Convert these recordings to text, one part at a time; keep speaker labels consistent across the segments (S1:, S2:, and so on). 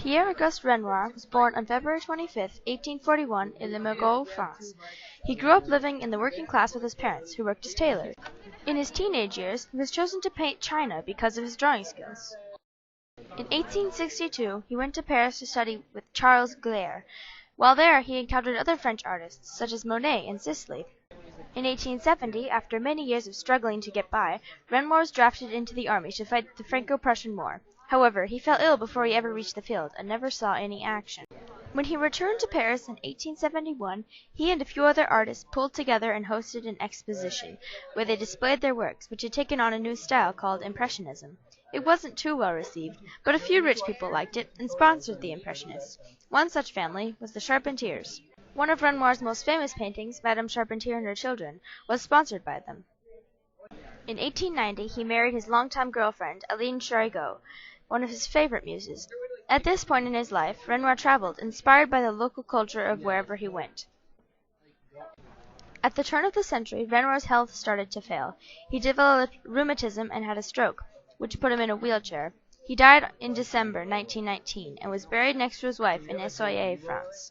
S1: Pierre-Auguste Renoir was born on February 25, 1841, in Limoges, France. He grew up living in the working class with his parents, who worked as tailors. In his teenage years, he was chosen to paint china because of his drawing skills. In 1862, he went to Paris to study with Charles Gleyre. While there, he encountered other French artists, such as Monet and Sisley. In 1870, after many years of struggling to get by, Renoir was drafted into the army to fight the Franco-Prussian War. However, he fell ill before he ever reached the field, and never saw any action. When he returned to Paris in 1871, he and a few other artists pulled together and hosted an exposition, where they displayed their works, which had taken on a new style called Impressionism. It wasn't too well received, but a few rich people liked it and sponsored the Impressionists. One such family was the Charpentiers. One of Renoir's most famous paintings, Madame Charpentier and Her Children, was sponsored by them. In 1890, he married his longtime girlfriend, Aline Charigot, one of his favorite muses. At this point in his life, Renoir traveled, inspired by the local culture of wherever he went. At the turn of the century, Renoir's health started to fail. He developed rheumatism and had a stroke, which put him in a wheelchair. He died in December 1919 and was buried next to his wife in Essoyes, France.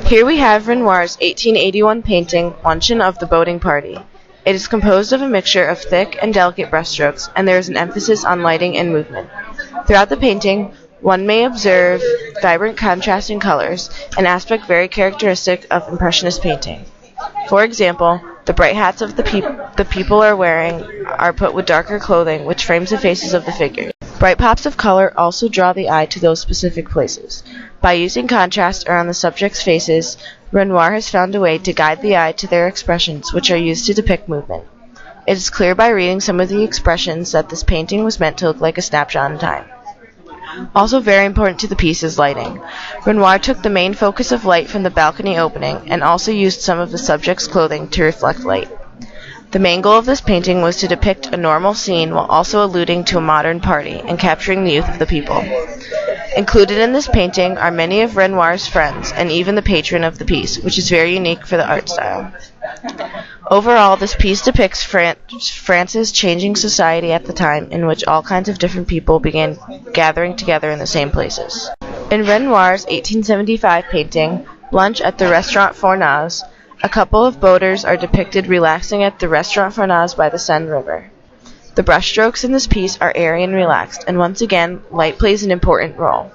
S2: Here we have Renoir's 1881 painting, Luncheon of the Boating Party. It is composed of a mixture of thick and delicate brushstrokes, and there is an emphasis on lighting and movement. Throughout the painting, one may observe vibrant contrasting colors, an aspect very characteristic of Impressionist painting. For example, the bright hats of the people are wearing are put with darker clothing, which frames the faces of the figures. Bright pops of color also draw the eye to those specific places. By using contrast around the subjects' faces, Renoir has found a way to guide the eye to their expressions, which are used to depict movement. It is clear by reading some of the expressions that this painting was meant to look like a snapshot in time. Also very important to the piece is lighting. Renoir took the main focus of light from the balcony opening and also used some of the subject's clothing to reflect light. The main goal of this painting was to depict a normal scene while also alluding to a modern party and capturing the youth of the people. Included in this painting are many of Renoir's friends and even the patron of the piece, which is very unique for the art style. Overall, this piece depicts France's changing society at the time, in which all kinds of different people began gathering together in the same places. In Renoir's 1875 painting, Lunch at the Restaurant Fournaise, a couple of boaters are depicted relaxing at the Restaurant Fournaise by the Seine River. The brushstrokes in this piece are airy and relaxed, and once again, light plays an important role.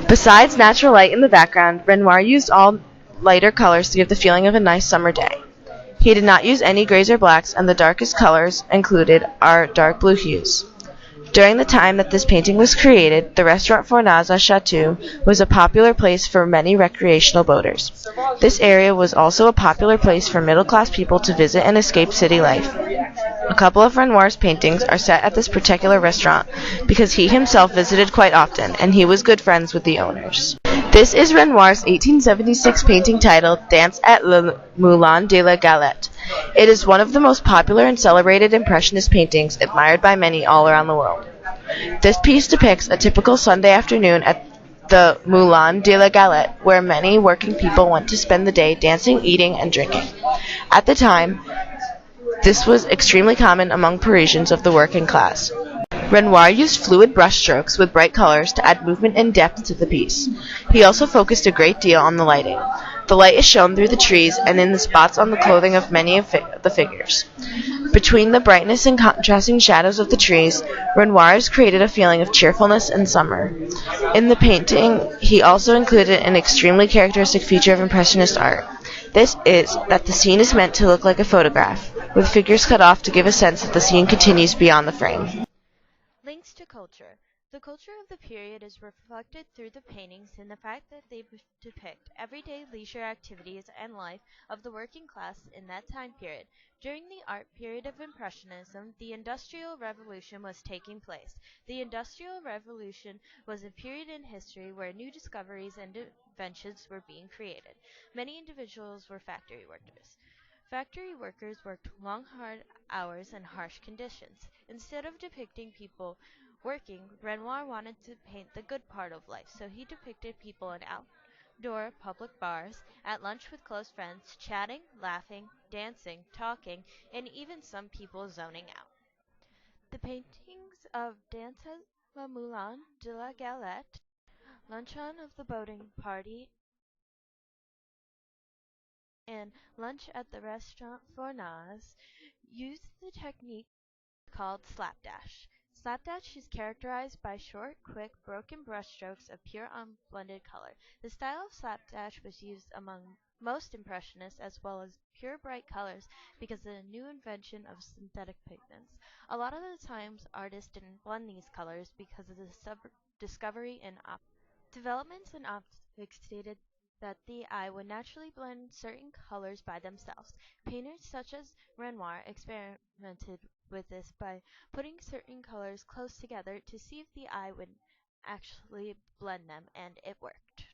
S2: Besides natural light in the background, Renoir used all lighter colors to give the feeling of a nice summer day. He did not use any grays or blacks, and the darkest colors included are dark blue hues. During the time that this painting was created, the Restaurant Fournaise à Chateau was a popular place for many recreational boaters. This area was also a popular place for middle-class people to visit and escape city life. A couple of Renoir's paintings are set at this particular restaurant because he himself visited quite often, and he was good friends with the owners. This is Renoir's 1876 painting titled Dance at le Moulin de la Galette. It is one of the most popular and celebrated Impressionist paintings, admired by many all around the world. This piece depicts a typical Sunday afternoon at the Moulin de la Galette, where many working people went to spend the day dancing, eating, and drinking. At the time, this was extremely common among Parisians of the working class. Renoir used fluid brushstrokes with bright colors to add movement and depth to the piece. He also focused a great deal on the lighting. The light is shown through the trees and in the spots on the clothing of many of the figures. Between the brightness and contrasting shadows of the trees, Renoir has created a feeling of cheerfulness and summer. In the painting, he also included an extremely characteristic feature of Impressionist art. This is that the scene is meant to look like a photograph, with figures cut off to give a sense that the scene continues beyond the frame.
S1: Links to culture. The culture of the period is reflected through the paintings in the fact that they depict everyday leisure activities and life of the working class in that time period. During the art period of Impressionism, the Industrial Revolution was taking place. The Industrial Revolution was a period in history where new discoveries and inventions were being created. Many individuals were factory workers. Factory workers worked long, hard hours and harsh conditions. Instead of depicting people working, Renoir wanted to paint the good part of life, so he depicted people in outdoor public bars, at lunch with close friends, chatting, laughing, dancing, talking, and even some people zoning out. The paintings of Dance at le Moulin de la Galette
S3: Luncheon of the boating party and lunch at the restaurant for Nas use the technique called slapdash. Slapdash is characterized by short, quick, broken brushstrokes of pure unblended color. The style of slapdash was used among most Impressionists as well as pure bright colors because of the new invention of synthetic pigments. A lot of the times artists didn't blend these colors because of the discovery in developments in optics stated that the eye would naturally blend certain colors by themselves. Painters such as Renoir experimented with this by putting certain colors close together to see if the eye would actually blend them, and it worked.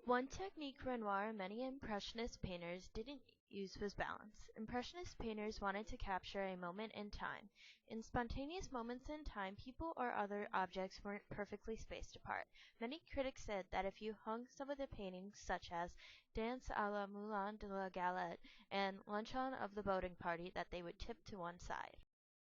S3: One technique Renoir and many Impressionist painters didn't use was balance. Impressionist painters wanted to capture a moment in time. In spontaneous moments in time, people or other objects weren't perfectly spaced apart. Many critics said that if you hung some of the paintings, such as Dance à la Moulin de la Galette and Luncheon of the Boating Party, that they would tip to one side.